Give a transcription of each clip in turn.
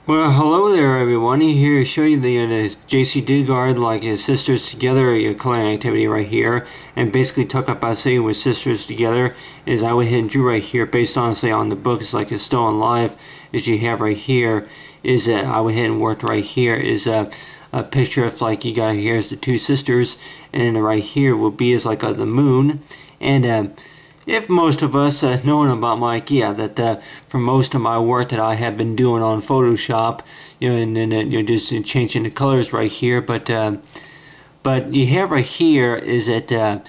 Well, hello there, everyone. Here to show you the Jaycee Dugard Sisters Together coloring activity right here, and basically talk about saying with Sisters Together is I went ahead and drew right here based on say on the book. It's like it's still on live as you have right here. Is I went ahead and worked right here is a picture of like you got here is the two sisters, and then right here will be is like the moon, and if most of us knowing about my that for most of my work that I have been doing on Photoshop, and then just changing the colors right here, but you have right here is that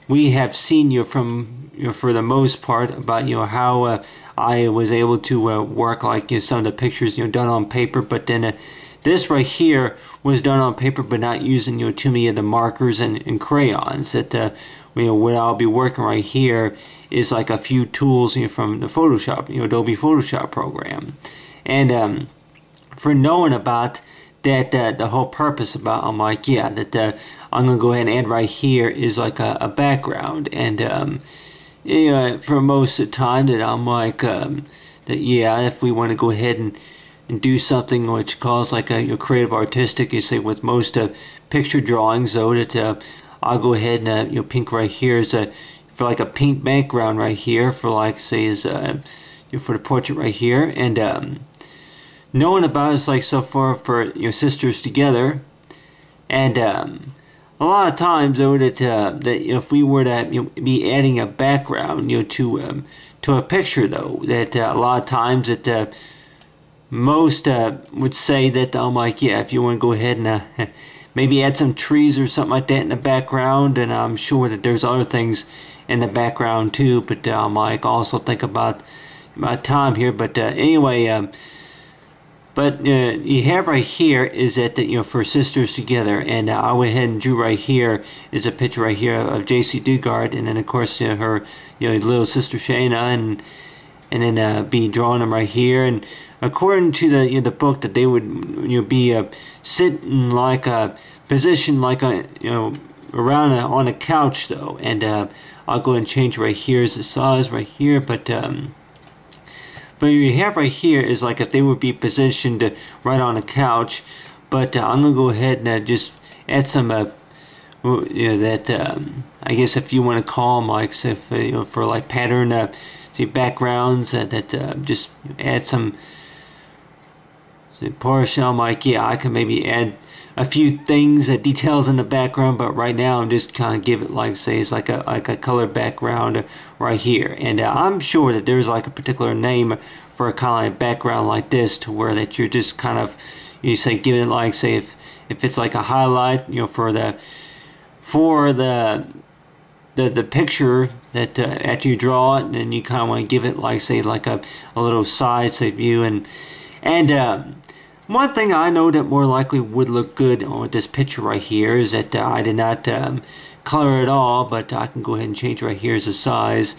we have seen from for the most part about how I was able to work like some of the pictures done on paper, but then this right here was done on paper but not using too many of the markers and crayons. That what I'll be working right here is like a few tools from the Photoshop, Adobe Photoshop program, and for knowing about that, the whole purpose about I'm like that I'm gonna go ahead and add right here is like a background, and for most of the time that I'm like that if we want to go ahead and do something which calls like a creative artistic, you say with most picture drawings, though that I'll go ahead and pink right here is for like a pink background right here for like say is for the portrait right here, and knowing about it's like so far for your sisters together, and a lot of times though that if we were to be adding a background to a picture though, that a lot of times that most would say that I'm like if you want to go ahead and maybe add some trees or something like that in the background, and I'm sure that there's other things in the background too, but I'm like also think about my time here, but anyway, but you have right here is that for Sisters Together, and I went ahead and drew right here is a picture right here of Jaycee Dugard, and then of course her little sister Shayna, and then be drawing them right here, and according to the book that they would be sitting like a position like a around on a couch though, and I'll go and change right here is the size right here, but you have right here is like if they would be positioned right on a couch, but I'm gonna go ahead and just add some that I guess if you want to call them like if for like pattern see backgrounds that just add some portion. I'm like I can maybe add a few things details in the background, but right now I'm just kind of give it like say it's like a color background right here, and I'm sure that there's like a particular name for a kind of background like this to where that you're just kind of say give it like say if it's like a highlight for the picture that after you draw it, and then you kind of want to give it like say like a little side say view, and one thing I know that more likely would look good on this picture right here is that I did not color it all, but I can go ahead and change right here as a size.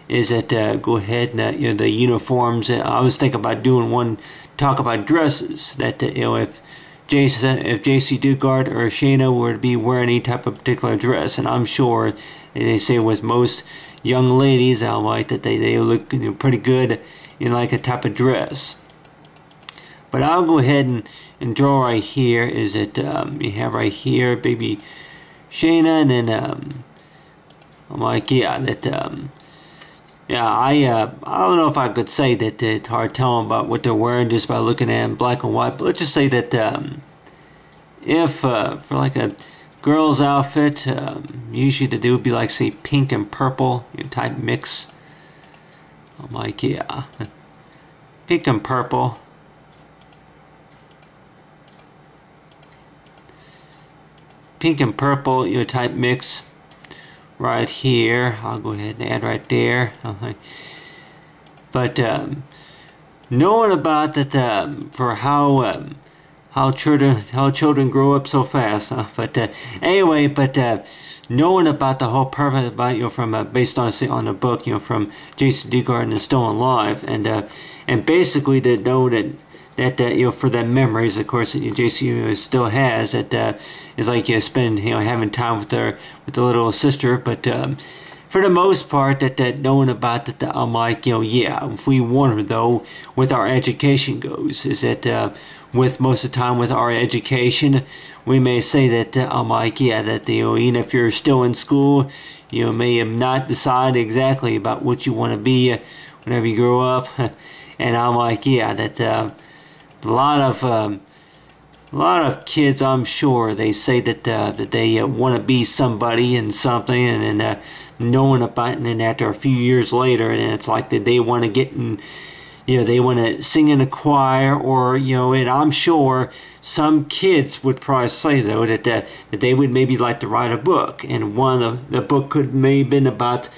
Is that go ahead and the uniforms. I was thinking about doing one talk about dresses that if Jaycee Dugard or Shayna were to be wearing any type of particular dress, and I'm sure they say with most young ladies I like that they look pretty good in like a type of dress. But I'll go ahead and draw right here is that you have right here baby Shayna, and then I'm like that I don't know if I could say that it's hard telling about what they're wearing just by looking at them black and white, but let's just say that if for like a girl's outfit, usually the would be like say pink and purple type mix. I'm like pink and purple. Pink and purple type mix right here. I'll go ahead and add right there. But knowing about that for how children grow up so fast, but anyway, but knowing about the whole purpose about from based on say on the book from Jaycee Dugard and Still Alive, and basically to know that for the memories, of course, that Jaycee still has, that is like spend having time with the little sister, but for the most part, that knowing about that, I'm like, yeah, if we wonder though, with our education goes, is that with most of the time with our education, we may say that I'm like, yeah, that even if you're still in school, you may have not decided exactly about what you want to be whenever you grow up, and I'm like, yeah, that a lot of kids, I'm sure, they say that that they want to be somebody and something, and then knowing about it, and then after a few years later, and it's like that they want to get in, they want to sing in a choir, or and I'm sure some kids would probably say though that they would maybe like to write a book, and one of the book could maybe been about.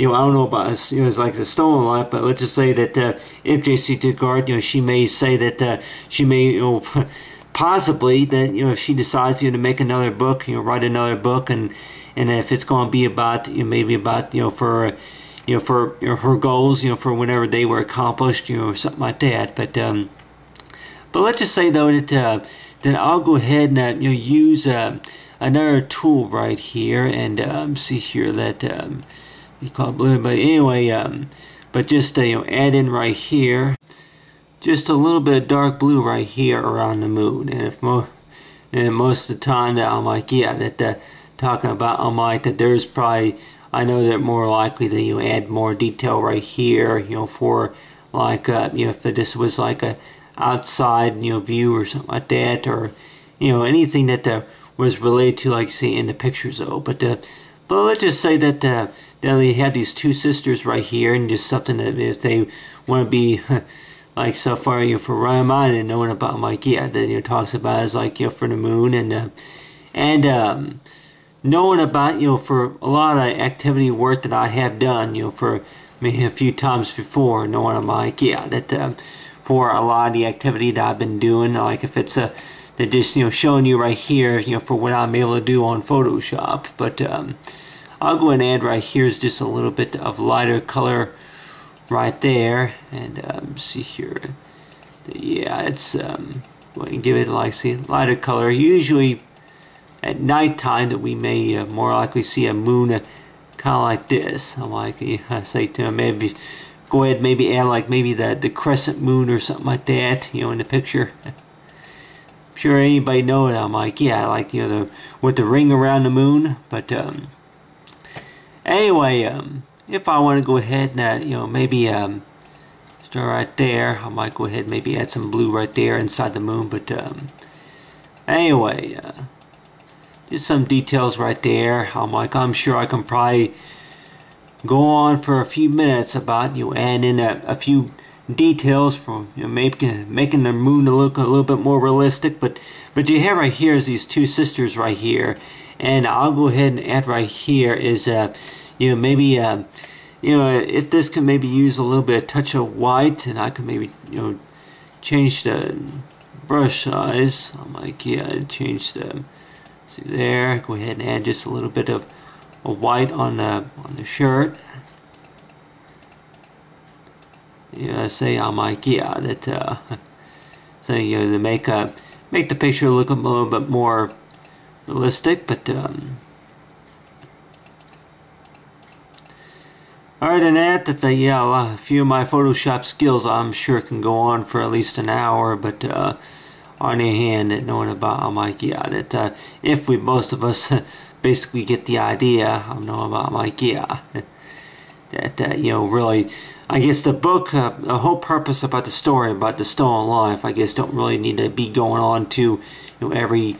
I don't know about it's like the stolen life, but let's just say that if Jaycee Dugard, she may say that she may, possibly that if she decides to make another book, write another book, and if it's going to be about maybe about for her goals, for whenever they were accomplished, or something like that. But let's just say though that I'll go ahead and use another tool right here, and see here that you call it blue, but anyway, but just add in right here just a little bit of dark blue right here around the moon. And if most of the time that I'm like, yeah, that talking about, I'm like that there's probably, I know that more likely that you add more detail right here, for like if this was like a outside view or something like that, or anything that was related to, like say in the pictures though. But let's just say that they have these two sisters right here, and just something that if they want to be like so far for Ryan Mind and knowing about, I'm like, yeah, that talks about is like for the moon, and knowing about for a lot of activity work that I have done for maybe a few times before, knowing I'm like, yeah, that for a lot of the activity that I've been doing, like if it's they're just showing you right here for what I'm able to do on Photoshop. But I'll go and add right here is just a little bit of lighter color right there, and see here, yeah, it's go and give it like see lighter color. Usually at nighttime that we may more likely see a moon kind of like this. I'm like, I say to him, maybe go ahead, maybe add like maybe the crescent moon or something like that, in the picture. I'm sure anybody know it. I'm like, yeah, like with the ring around the moon. But anyway, if I want to go ahead and maybe start right there, I might go ahead and maybe add some blue right there inside the moon. But anyway, just some details right there. I'm sure I can probably go on for a few minutes about adding in a few details for making the moon look a little bit more realistic. But you have right here is these two sisters right here, and I'll go ahead and add right here is maybe if this can maybe use a little bit of touch of white, and I can maybe change the brush size. I'm like, yeah, change the, see there, go ahead and add just a little bit of white on the shirt. Say I'm like, yeah, that so to make the picture look a little bit more realistic. But other than that, yeah, a few of my Photoshop skills I'm sure can go on for at least an hour. But on the hand, that knowing about, I'm like, yeah, that if we most of us basically get the idea, I'm knowing about, I'm like, yeah, that really, I guess the book, the whole purpose about the story about the stolen life, I guess don't really need to be going on to every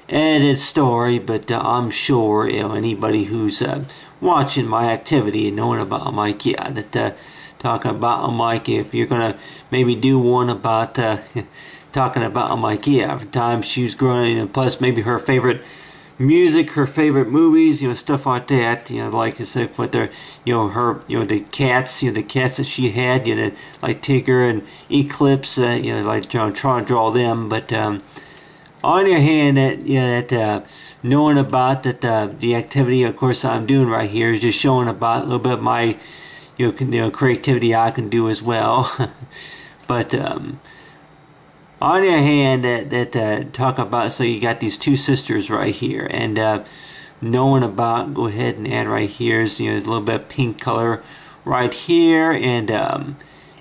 edited story. But I'm sure anybody who's watching my activity and knowing about, I'm like, yeah, that talking about, I'm like, if you're gonna maybe do one about talking about, I'm like, yeah, every time she was growing, and plus maybe her favorite music, her favorite movies, stuff like that. Like to say with their, her, the cats, the cats that she had, like Tigger and Eclipse, like trying to draw them. But on your hand, that knowing about that the activity, of course, I'm doing right here is just showing about a little bit of my, creativity I can do as well. But on your hand, that talk about, so you got these two sisters right here, and knowing about, go ahead and add right here is, a little bit of pink color right here. And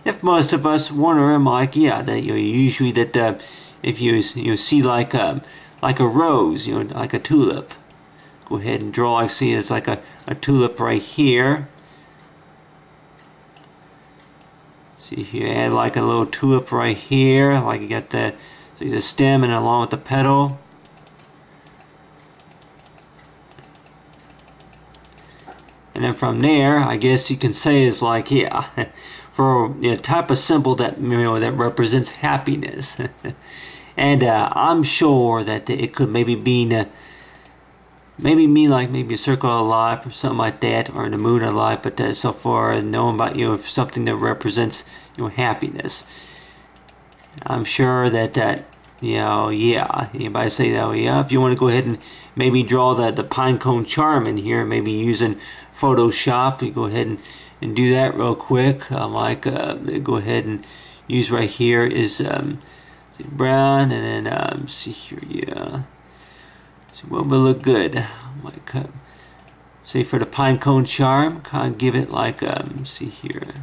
if most of us wonder, like, yeah, that usually that if you see like a rose, like a tulip, go ahead and draw, like, see, it's like a tulip right here. See here, add like a little tulip right here, like you got the stem and along with the petal. And then from there, I guess you can say is like, yeah, for a type of symbol that that represents happiness. And I'm sure that it could maybe be maybe mean like maybe a circle of life or something like that, or the moon of life. But so far, knowing about something that represents happiness, I'm sure that yeah, anybody say that? Yeah, if you want to go ahead and maybe draw the pine cone charm in here, maybe using Photoshop, you go ahead and do that real quick. Go ahead and use right here is brown, and then see here, yeah. So what will look good? Like say for the pine cone charm, kind of give it like see here.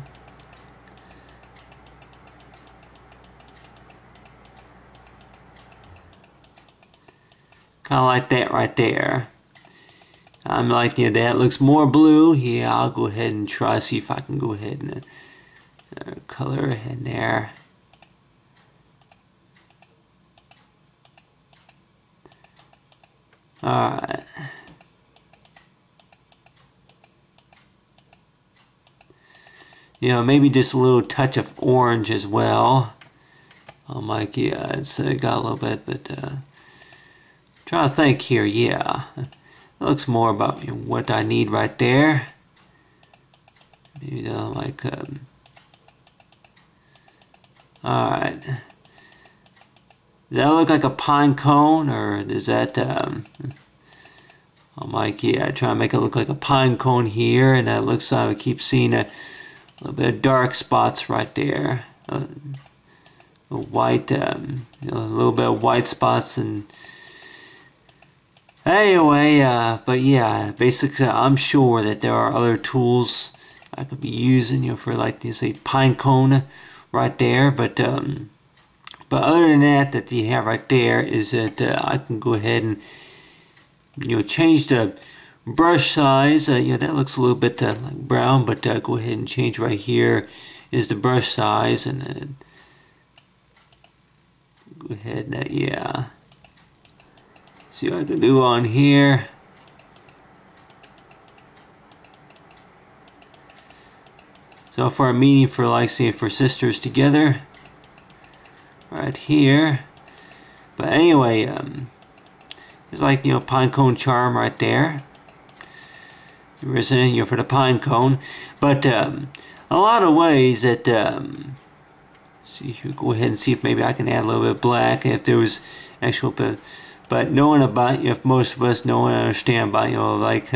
Kind of like that right there. I'm like, that looks more blue. Yeah, I'll go ahead and try to see if I can go ahead and color in there. Alright. Maybe just a little touch of orange as well. I'm like, yeah, it's got a little bit, but trying to think here, yeah. It looks more about what I need right there. Maybe like, alright. Does that look like a pine cone, or does that, I'm like, yeah, try to make it look like a pine cone here, and that looks like I keep seeing a little bit of dark spots right there. White, a little bit of white spots, and anyway, but yeah, basically I'm sure that there are other tools I could be using, for like this, say, pine cone right there, but other than that you have right there is that I can go ahead and change the brush size. That looks a little bit like brown, but go ahead and change right here is the brush size, and then go ahead and yeah. See what I can do on here. So for a meeting for, like, say, for Sisters Together, right here. But anyway, it's like, pine cone charm right there. For the pine cone. But a lot of ways that see, go ahead and see if maybe I can add a little bit of black if there was actual. But knowing about, if most of us know and understand about, like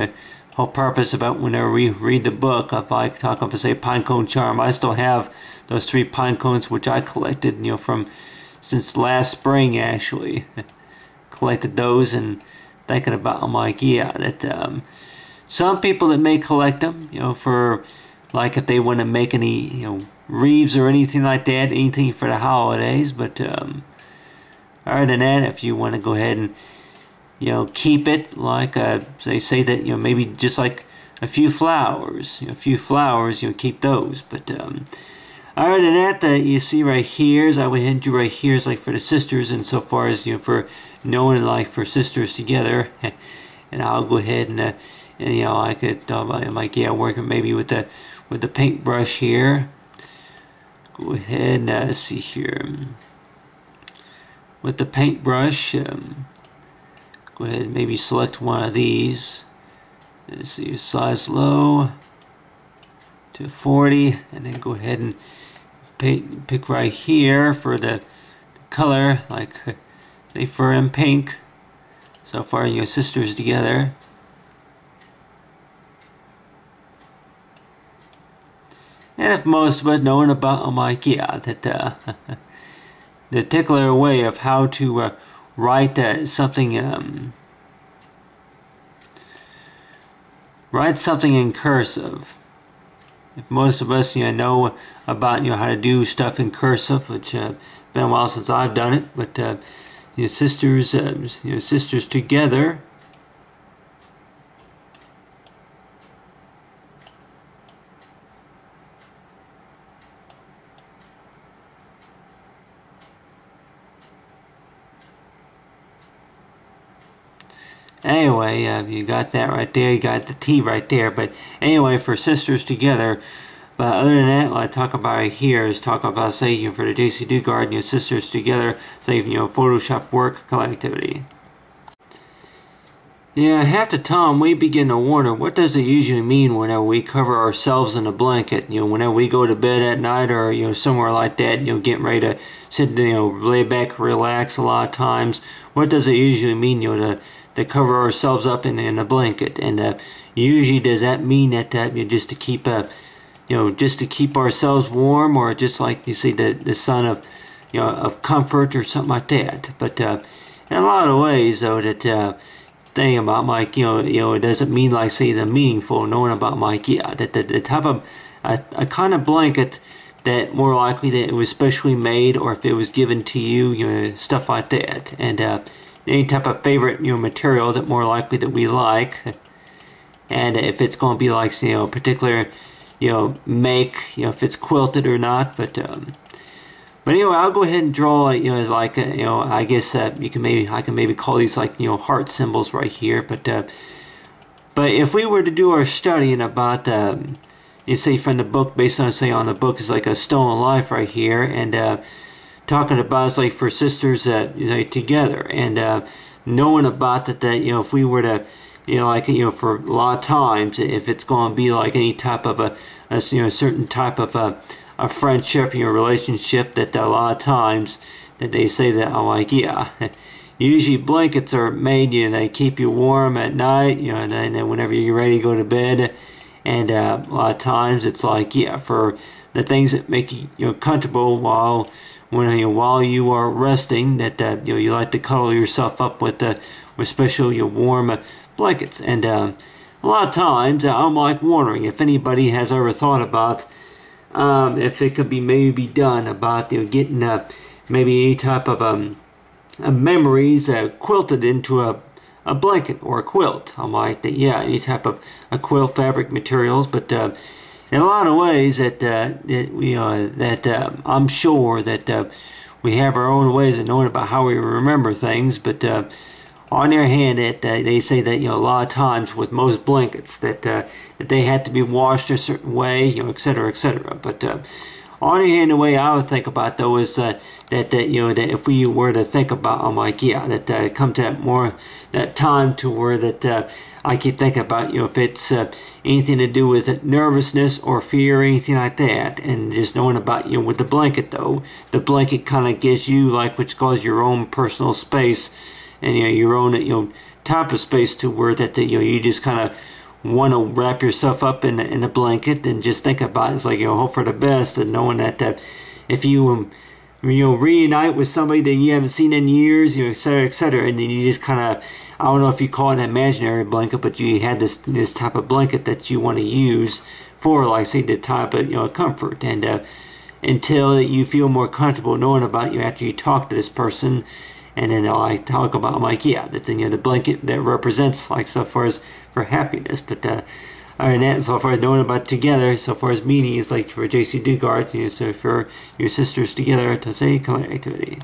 whole purpose about whenever we read the book of, like, talk about, say, pine cone charm. I still have those 3 pine cones which I collected, from since last spring, actually. Collected those, and thinking about them, like, yeah, that some people that may collect them, for, like, if they want to make any, wreaths or anything like that, anything for the holidays. But other than that, if you want to go ahead and keep it, like they say that maybe just like a few flowers, keep those. But other than that, you see right here is I went ahead and do right here is like for the sisters, and so far as for knowing, like, for Sisters Together. And I'll go ahead and I could I'm like, yeah, working maybe with the paintbrush here. Go ahead and see here with the paintbrush. Go ahead and maybe select one of these. Let's see, size low to 40, and then go ahead and pick right here for the color, like say fur and pink. So far, Sisters Together. And if most of us knowing about them, like, yeah, that the particular way of how to write something write something in cursive. If most of us know about how to do stuff in cursive, which it's been a while since I've done it, but sisters together. Anyway, you got that right there. You got the T right there. But anyway, for Sisters Together. But other than that, what I talk about right here is talk about, say, for the Jaycee Dugard, Sisters Together, say, Photoshop work collectivity. Yeah, half the time we begin to wonder, what does it usually mean whenever we cover ourselves in a blanket? Whenever we go to bed at night, or somewhere like that, getting ready to sit, lay back, relax. A lot of times, what does it usually mean, to cover ourselves up in a blanket? And usually, does that mean that just to keep just to keep ourselves warm, or just like you see the sun of of comfort or something like that? But in a lot of ways, though, that thing about Mike, it doesn't mean like, say, the meaningful knowing about Mike. Yeah, that the type of a kind of blanket that more likely that it was specially made, or if it was given to you, stuff like that. And any type of favorite material that more likely that we like, and if it's going to be like particular make, if it's quilted or not. But anyway, I'll go ahead and draw like I guess I can maybe call these like heart symbols right here. But if we were to do our studying about you say from the book, based on say on the book is like a stolen life right here, and talking about it's like for sisters together, and knowing about that if we were to for a lot of times, if it's going to be like any type of a certain type of a friendship, relationship, that a lot of times that they say that usually blankets are made, they keep you warm at night, and then whenever you're ready to go to bed, and a lot of times it's like for the things that make you comfortable while you are resting, that you like to cuddle yourself up with special warm blankets. And a lot of times I'm like wondering if anybody has ever thought about if it could be maybe done about getting maybe any type of memories quilted into a blanket or a quilt. I'm like that, yeah, any type of a quilt fabric materials. But in a lot of ways that I'm sure that we have our own ways of knowing about how we remember things. But on the other hand, that they say that a lot of times with most blankets that they had to be washed a certain way, etc., etc. But on the other hand, the way I would think about though is that if we were to think about, I'm like, yeah, that come to that time to where that I keep thinking about if it's anything to do with nervousness or fear or anything like that, and just knowing about with the blanket though, the blanket kind of gives you like which calls your own personal space, and your own type of space to where that you just kind of want to wrap yourself up in a blanket and just think about it. It's like hope for the best, and knowing that if you reunite with somebody that you haven't seen in years, etc., etc., and then you just kind of, I don't know if you call it an imaginary blanket, but you had this type of blanket that you want to use for, like, say, the type of comfort, and until you feel more comfortable knowing about after you talk to this person. And then I talk about, I'm like, yeah, that the blanket that represents like so far as for happiness. But other than that, so far as knowing about together, so far as meaning is like for Jaycee Dugard, so for your sisters together to say activity.